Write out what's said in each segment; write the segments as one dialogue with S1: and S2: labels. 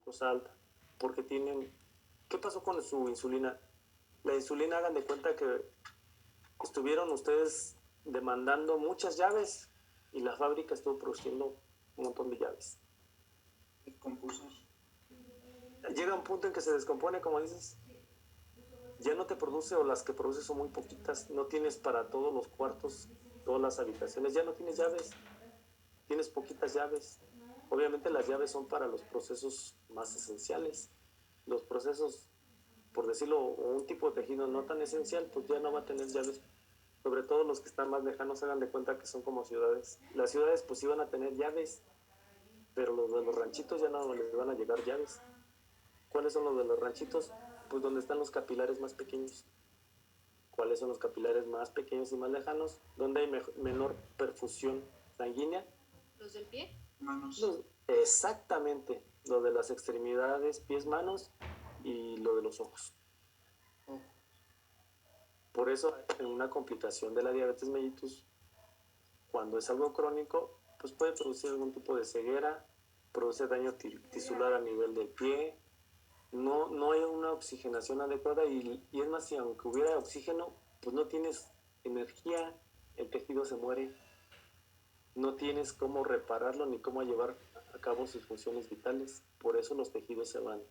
S1: glucosa alta, porque tienen... ¿Qué pasó con su insulina? La insulina, hagan de cuenta que estuvieron ustedes demandando muchas llaves y la fábrica estuvo produciendo un montón de llaves. Llega un punto en que se descompone, como dices, ya no te produce, o las que produce son muy poquitas, no tienes para todos los cuartos, todas las habitaciones, ya no tienes llaves, tienes poquitas llaves. Obviamente las llaves son para los procesos más esenciales. Los procesos, por decirlo, o un tipo de tejido no tan esencial, pues ya no va a tener llaves. Sobre todo los que están más lejanos, hagan de cuenta que son como ciudades. Las ciudades pues iban a tener llaves, pero los de los ranchitos ya no les van a llegar llaves. ¿Cuáles son los de los ranchitos? Pues donde están los capilares más pequeños. ¿Cuáles son los capilares más pequeños y más lejanos? Donde hay menor perfusión sanguínea.
S2: ¿Los del pie?
S3: Manos.
S1: Exactamente, lo de las extremidades, pies, manos y lo de los ojos. Por eso, en una complicación de la diabetes mellitus, cuando es algo crónico, pues puede producir algún tipo de ceguera, produce daño tisular a nivel del pie, no hay una oxigenación adecuada y es más, si aunque hubiera oxígeno, pues no tienes energía, el tejido se muere, no tienes cómo repararlo ni cómo llevar a cabo sus funciones vitales. Por eso los tejidos se van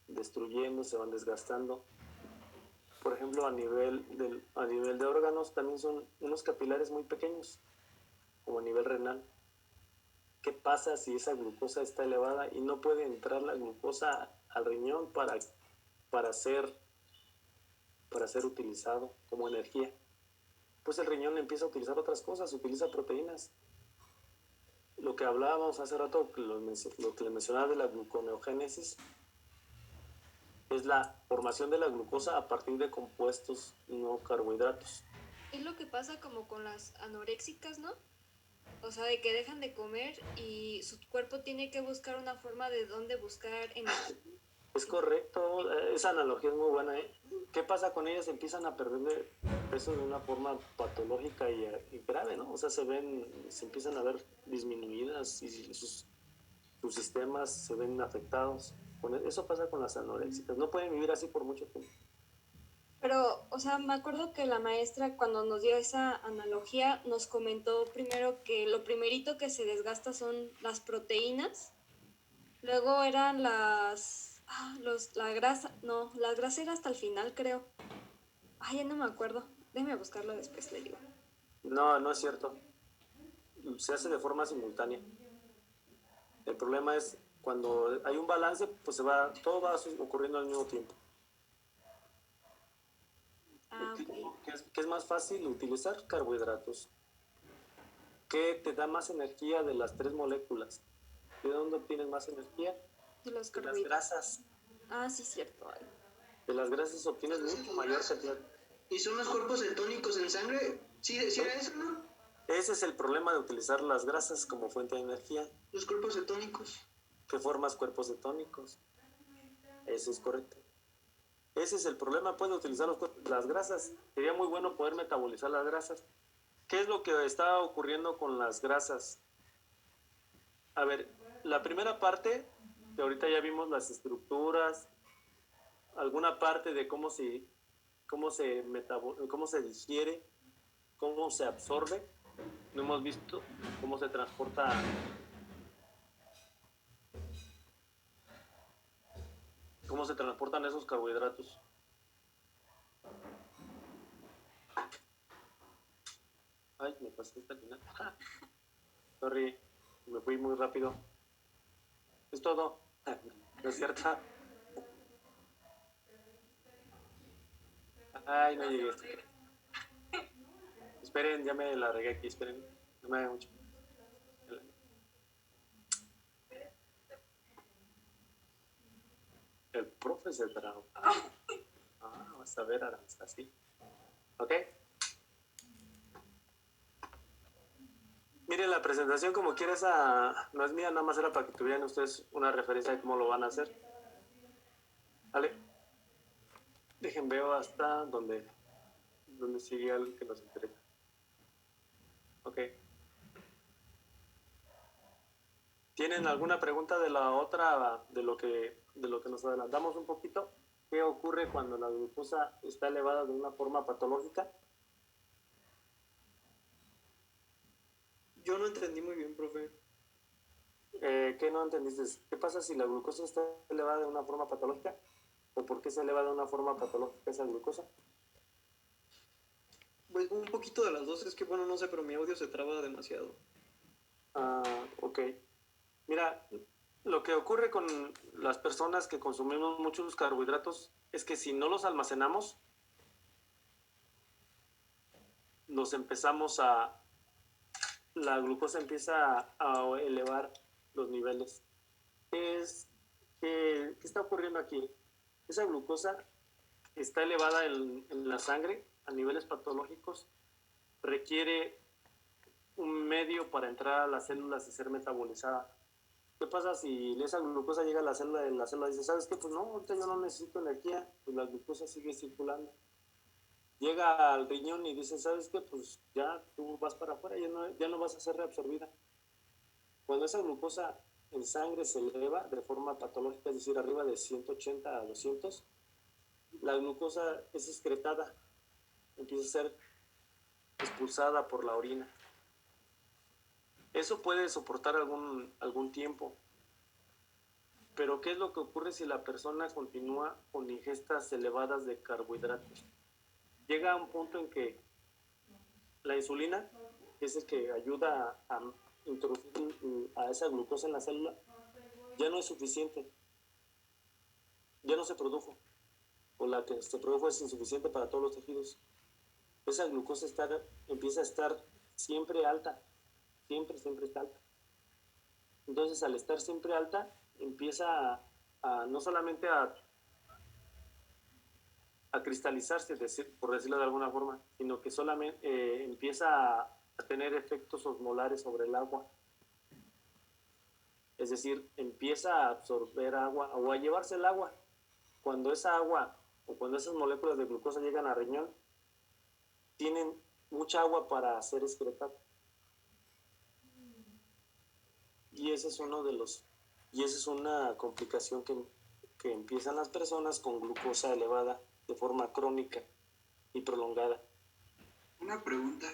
S1: destruyendo, se van desgastando. Por ejemplo, a nivel de órganos también son unos capilares muy pequeños, como a nivel renal. ¿Qué pasa si esa glucosa está elevada y no puede entrar la glucosa al riñón para ser utilizado como energía? Pues el riñón empieza a utilizar otras cosas, utiliza proteínas. Lo que hablábamos hace rato, lo que les mencionaba de la gluconeogénesis, es la formación de la glucosa a partir de compuestos no carbohidratos.
S2: Es lo que pasa como con las anoréxicas, ¿no? O sea, de que dejan de comer y su cuerpo tiene que buscar una forma de dónde buscar energía.
S1: Es correcto, esa analogía es muy buena, ¿eh? ¿Qué pasa con ellas? Empiezan a perder peso de una forma patológica y grave, ¿no? O sea, se empiezan a ver disminuidas y sus sistemas se ven afectados. Eso pasa con las anoréxicas, no pueden vivir así por mucho tiempo.
S2: Pero, o sea, me acuerdo que la maestra cuando nos dio esa analogía nos comentó primero que lo primerito que se desgasta son las proteínas, luego eran la grasa, no, la grasa era hasta el final, creo. Ay, ya no me acuerdo. Déjame buscarlo después, le digo.
S1: No, no es cierto. Se hace de forma simultánea. El problema es cuando hay un balance, pues todo va ocurriendo al mismo tiempo.
S2: Ok.
S1: ¿Qué es más fácil? Utilizar carbohidratos. ¿Qué te da más energía de las tres moléculas? ¿De dónde obtienes más energía?
S2: De los
S1: De las
S2: carbohidratos.
S1: grasas.
S2: Ah, sí, cierto. Ay.
S1: De las grasas obtienes mucho mayor cantidad.
S3: ¿Y son los cuerpos cetónicos en sangre? ¿Sí era eso, no?
S1: Ese es el problema de utilizar las grasas como fuente de energía.
S3: Los cuerpos cetónicos.
S1: ¿Qué formas cuerpos cetónicos? Eso es correcto. Ese es el problema, puede utilizar las grasas. Sería muy bueno poder metabolizar las grasas. ¿Qué es lo que está ocurriendo con las grasas? A ver, la primera parte, que ahorita ya vimos las estructuras, alguna parte de cómo se digiere, cómo se absorbe. No hemos visto cómo se transportan esos carbohidratos. Ay, me pasé hasta el final. Sorry, me fui muy rápido. Es todo. ¿No es cierto? Ay, no llegué. Esperen, ya me la regué aquí, esperen. No me hagan mucho. El profe se trajo. Vas a ver, Aranza, así. ¿Ok? Miren, la presentación como quiera no es mía, nada más era para que tuvieran ustedes una referencia de cómo lo van a hacer. ¿Vale? Dejen, veo hasta donde sigue algo que nos interesa. Ok. ¿Tienen alguna pregunta de la otra, de lo que nos adelantamos un poquito? ¿Qué ocurre cuando la glucosa está elevada de una forma patológica?
S4: Yo no entendí muy bien, profe.
S1: ¿Qué no entendiste? ¿Qué pasa si la glucosa está elevada de una forma patológica? ¿O por qué se eleva de una forma patológica esa glucosa?
S4: Pues un poquito de las dos, es que bueno, no sé, pero mi audio se traba demasiado.
S1: Ok. Mira, lo que ocurre con las personas que consumimos muchos carbohidratos es que si no los almacenamos, la glucosa empieza a elevar los niveles. ¿Qué está ocurriendo aquí? Esa glucosa está elevada en la sangre a niveles patológicos, requiere un medio para entrar a las células y ser metabolizada. ¿Qué pasa si esa glucosa llega a la célula y la célula dice, ¿sabes qué? Pues no, ahorita yo no necesito energía, pues la glucosa sigue circulando. Llega al riñón y dice, ¿sabes qué? Pues ya tú vas para afuera, ya no vas a ser reabsorbida. Cuando esa glucosa en sangre se eleva de forma patológica, es decir, arriba de 180 a 200, la glucosa es excretada, empieza a ser expulsada por la orina. Eso puede soportar algún tiempo, pero ¿qué es lo que ocurre si la persona continúa con ingestas elevadas de carbohidratos? Llega a un punto en que la insulina, que es el que ayuda a introducir a esa glucosa en la célula, ya no es suficiente, ya no se produjo, o la que se produjo es insuficiente para todos los tejidos. Esa glucosa empieza a estar siempre alta, siempre está alta. Entonces, al estar siempre alta, empieza no solamente a cristalizarse, por decirlo de alguna forma, sino que solamente empieza a tener efectos osmolares sobre el agua. Es decir, empieza a absorber agua o a llevarse el agua. Cuando esa agua o cuando esas moléculas de glucosa llegan al riñón, tienen mucha agua para ser excretada. Y ese es una complicación que empiezan las personas con glucosa elevada de forma crónica y prolongada.
S3: Una pregunta.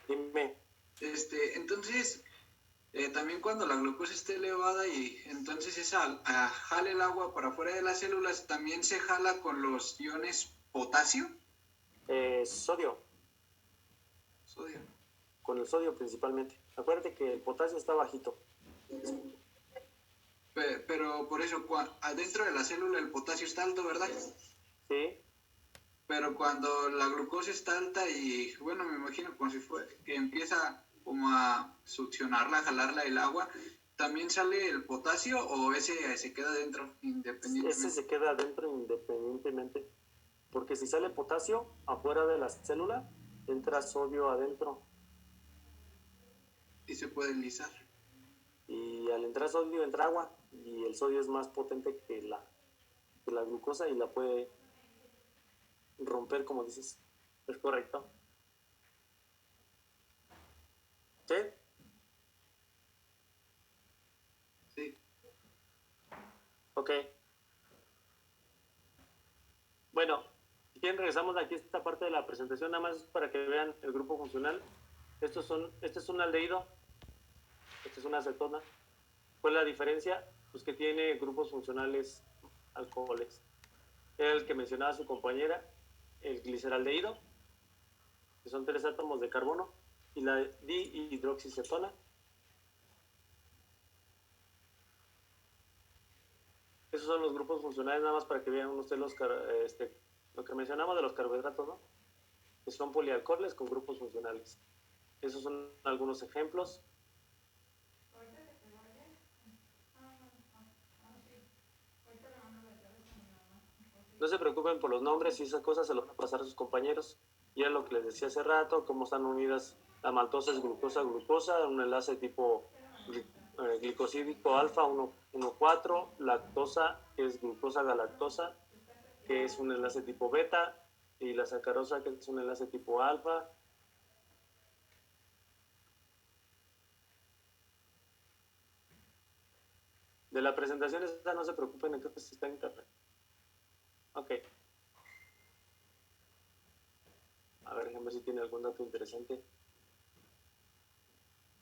S1: Dime.
S3: Entonces, también cuando la glucosa esté elevada y entonces jala el agua para afuera de las células, ¿también se jala con los iones potasio?
S1: Sodio.
S3: Sodio.
S1: Con el sodio principalmente. Acuérdate que el potasio está bajito.
S3: Pero por eso, adentro de la célula el potasio está alto, ¿verdad?
S1: Sí.
S3: Pero cuando la glucosa está alta y, bueno, me imagino como si fuera que empieza como a succionarla, a jalarla el agua, ¿también sale el potasio o ese se queda dentro independientemente?
S1: Ese se queda dentro independientemente. Porque si sale potasio afuera de la célula, entra sodio adentro.
S3: Y se puede deslizar.
S1: Y al entrar sodio entra agua. Y el sodio es más potente que la glucosa y la puede romper, como dices. ¿Es correcto? ¿Sí?
S3: Sí.
S1: Ok. Bueno, si quieren regresamos aquí a esta parte de la presentación, nada más para que vean el grupo funcional. Este es un aldehído, esta es una acetona. ¿Cuál es la diferencia? Pues que tiene grupos funcionales alcoholes. Era el que mencionaba su compañera, el gliceraldehído, que son 3 átomos de carbono, y la dihidroxicetona. Esos son los grupos funcionales, nada más para que vean ustedes lo que mencionamos de los carbohidratos, ¿no? Que son polialcoholes con grupos funcionales. Esos son algunos ejemplos. No se preocupen por los nombres y esas cosas, se los van a pasar a sus compañeros. Y es lo que les decía hace rato, cómo están unidas. La maltosa es glucosa, un enlace tipo glicosídico alfa 1,4, lactosa, que es glucosa galactosa, que es un enlace tipo beta, y la sacarosa, que es un enlace tipo alfa. fermentación esa no se preocupen, creo que está en internet. Ok. A ver, déjame ver si tiene algún dato interesante.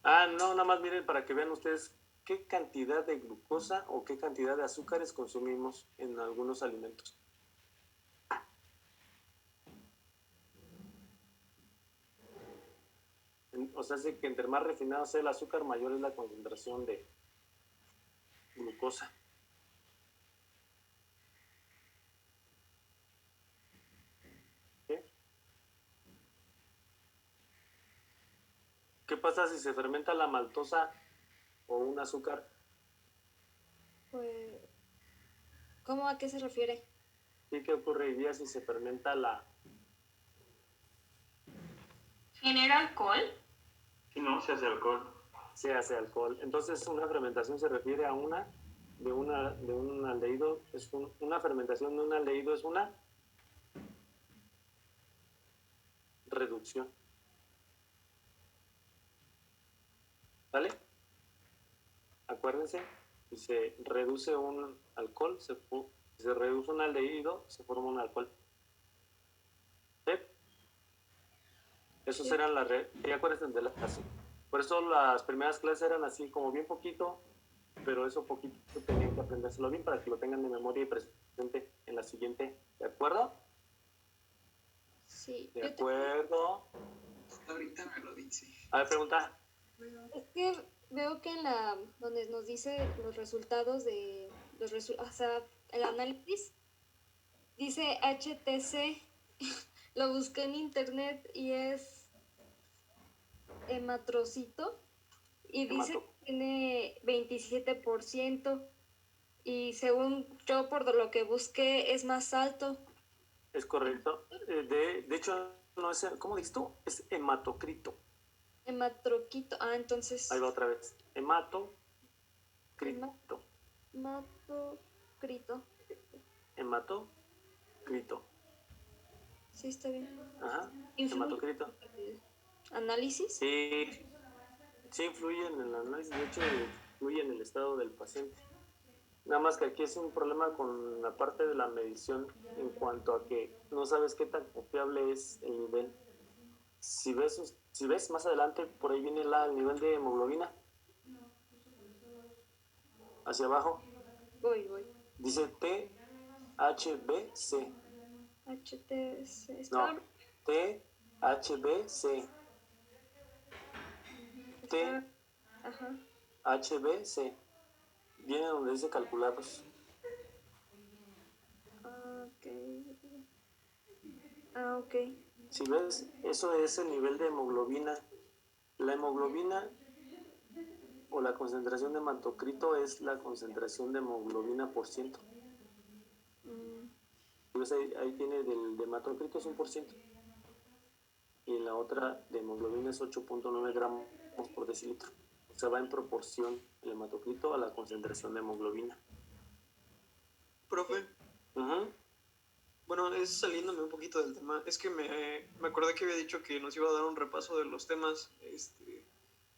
S1: No, nada más miren para que vean ustedes qué cantidad de glucosa o qué cantidad de azúcares consumimos en algunos alimentos. O sea, es que entre más refinado sea el azúcar, mayor es la concentración de glucosa. ¿Sí? ¿Qué pasa si se fermenta la maltosa o un azúcar?
S2: Pues, ¿cómo a qué se refiere?
S1: ¿Sí? ¿Qué ocurriría si se fermenta la...
S5: ¿Genera alcohol?
S6: Si no, se hace alcohol.
S1: Se hace alcohol? Entonces, una fermentación se refiere a de un aldehído, una fermentación de un aldehído es una reducción. ¿Vale? Acuérdense, si se reduce un alcohol, si se reduce un aldehído, se forma un alcohol. ¿Sí? Esos eran las... Y acuérdense de las... Por eso las primeras clases eran así como bien poquito, pero eso poquito tenían que aprendérselo bien para que lo tengan de memoria y presente en la siguiente. ¿De acuerdo?
S2: Sí.
S1: ¿De acuerdo?
S3: Hasta ahorita me lo dice.
S1: A ver, pregunta.
S2: Es que veo que donde nos dice los resultados de o sea, el análisis, dice HTC, lo busqué en internet y es hematrocito y dice
S1: Hemato.
S2: que tiene 27% y según yo por lo que busqué es más alto.
S1: Es correcto. De hecho, no es... ¿Cómo dices tú? Es hematocrito.
S2: Hematroquito, entonces...
S1: Ahí va otra vez. Hematocrito.
S2: Hematocrito.
S1: Hematocrito.
S2: Sí, está bien.
S1: Ajá.
S2: ¿Influye
S1: Hematocrito.
S2: el análisis?
S1: Sí, sí influye en el análisis, de hecho influye en el estado del paciente. Nada más que aquí es un problema con la parte de la medición en cuanto a que no sabes qué tan confiable es el nivel. Si ves más adelante, por ahí viene el nivel de hemoglobina. Hacia abajo.
S2: Voy.
S1: Dice THBC.
S2: HTC.
S1: No, THBC.
S2: Ajá.
S1: THBC. Viene donde dice calculados.
S2: Ok.
S1: Si ves, eso es el nivel de hemoglobina. La hemoglobina o la concentración de hematocrito es la concentración de hemoglobina por ciento. ¿Ves? Ahí tiene del de hematocrito es 1%. Y en la otra de hemoglobina es 8.9 gramos por decilitro. O sea, va en proporción el hematocrito a la concentración de hemoglobina.
S4: Profe,
S1: Uh-huh.
S4: bueno, es saliéndome un poquito del tema. Es que me acordé que había dicho que nos iba a dar un repaso de los temas.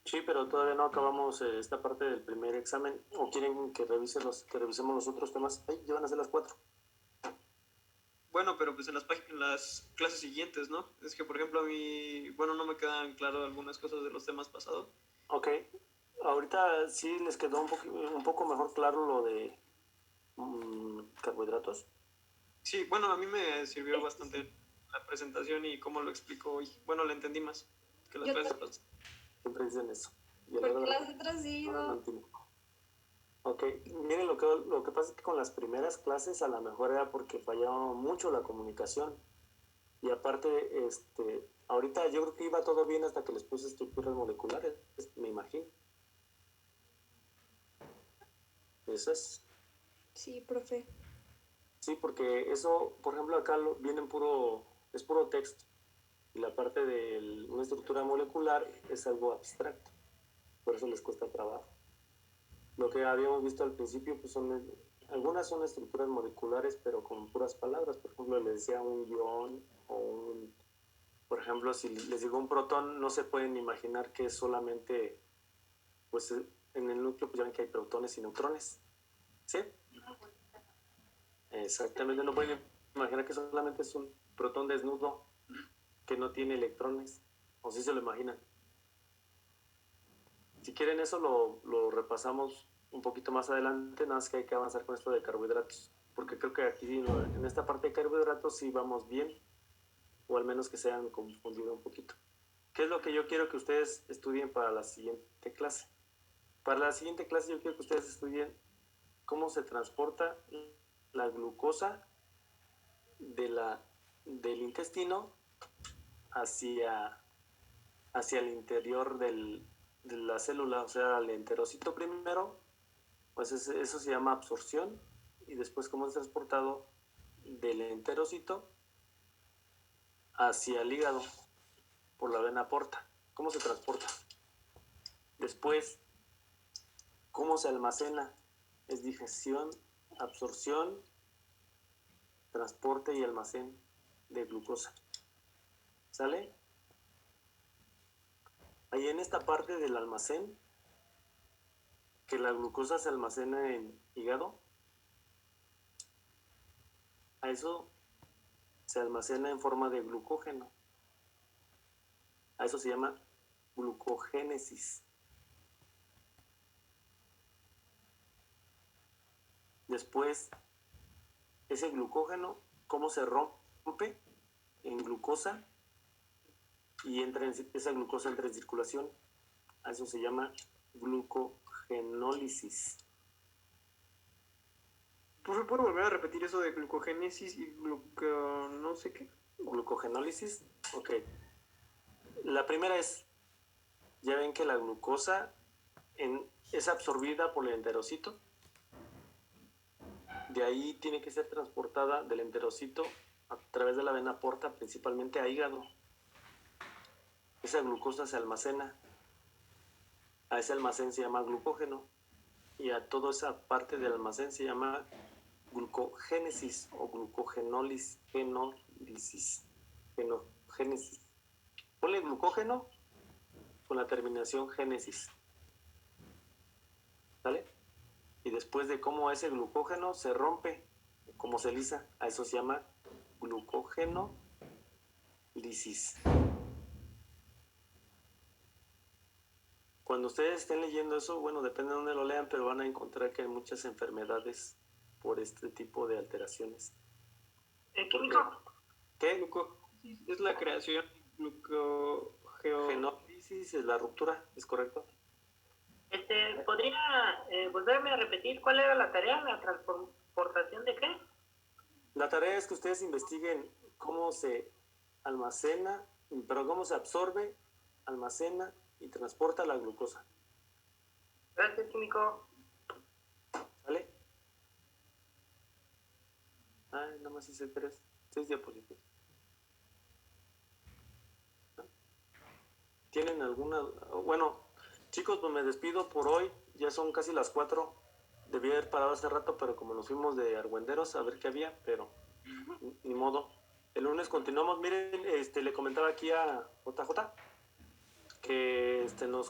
S1: Sí, pero todavía no acabamos esta parte del primer examen. ¿O quieren que revisemos los otros temas? Ay, ya van a ser las 4.
S4: Bueno, pero pues en las clases siguientes, ¿no? Es que, por ejemplo, a mí, bueno, no me quedan claras algunas cosas de los temas pasados.
S1: Ok. Ahorita sí les quedó un poco mejor claro lo de carbohidratos.
S4: Sí, bueno, a mí me sirvió bastante la presentación y cómo lo explicó hoy. Bueno, lo entendí más que las
S2: Yo
S4: clases
S2: también.
S4: pasadas.
S1: Siempre dicen eso. Y a la
S2: Porque
S1: hora de
S2: las otras sí,
S1: no
S2: no.
S1: entiendo. Ok, miren, lo que pasa es que con las primeras clases a lo mejor era porque fallaba mucho la comunicación. Y aparte, ahorita yo creo que iba todo bien hasta que les puse estructuras moleculares, me imagino. Eso es.
S2: Sí, profe.
S1: Sí, porque eso, por ejemplo, acá viene es puro texto. Y la parte de una estructura molecular es algo abstracto. Por eso les cuesta trabajo. Lo que habíamos visto al principio, pues algunas son estructuras moleculares, pero con puras palabras. Por ejemplo, les decía un ion por ejemplo, si les digo un protón, no se pueden imaginar que es solamente, pues en el núcleo, pues ya ven que hay protones y neutrones. ¿Sí? Exactamente, no pueden imaginar que solamente es un protón desnudo que no tiene electrones, o si se lo imaginan. Si quieren eso lo repasamos un poquito más adelante, nada más que hay que avanzar con esto de carbohidratos, porque creo que aquí en esta parte de carbohidratos sí vamos bien, o al menos que se hayan confundido un poquito. ¿Qué es lo que yo quiero que ustedes estudien para la siguiente clase? Para la siguiente clase yo quiero que ustedes estudien cómo se transporta la glucosa del intestino hacia el interior de la célula, o sea, al enterocito primero, pues eso se llama absorción, y después cómo es transportado del enterocito hacia el hígado por la vena porta. ¿Cómo se transporta? Después, ¿cómo se almacena? Es digestión, absorción, transporte y almacén de glucosa. ¿Sale? Ahí en esta parte del almacén, que la glucosa se almacena en hígado, a eso se almacena en forma de glucógeno. A eso se llama glucogénesis. Después, ese glucógeno, ¿cómo se rompe en glucosa? Y esa glucosa entra en circulación. A eso se llama glucogenólisis.
S4: ¿Puedo volver a repetir eso de glucogénesis y no sé qué?
S1: Glucogenólisis, ok. La primera es, ya ven que la glucosa es absorbida por el enterocito. De ahí tiene que ser transportada del enterocito a través de la vena porta, principalmente a hígado. Esa glucosa se almacena. A ese almacén se llama glucógeno. Y a toda esa parte del almacén se llama glucogénesis o glucogenólisis. Genogénesis. Ponle glucógeno con la terminación génesis. ¿Sale? Y después de cómo ese glucógeno se rompe, como se lisa, a eso se llama glucógenolisis. Cuando ustedes estén leyendo eso, bueno, depende de dónde lo lean, pero van a encontrar que hay muchas enfermedades por este tipo de alteraciones.
S6: Químico,
S1: ¿Qué?
S4: Es la creación
S1: Genólisis es la ruptura, ¿es correcto?
S6: ¿podría volverme a repetir cuál era la tarea? ¿La transportación de qué?
S1: La tarea es que ustedes investiguen cómo se almacena, pero cómo se absorbe, almacena y transporta la glucosa.
S6: Gracias, químico.
S1: ¿Sale? Ay, nada más hice 6 diapositivas. ¿Tienen alguna? Bueno, chicos, pues me despido por hoy. Ya son casi las 4. Debí haber parado hace rato, pero como nos fuimos de argüenderos a ver qué había, pero ni modo. El lunes continuamos. Miren, le comentaba aquí a JJ que nos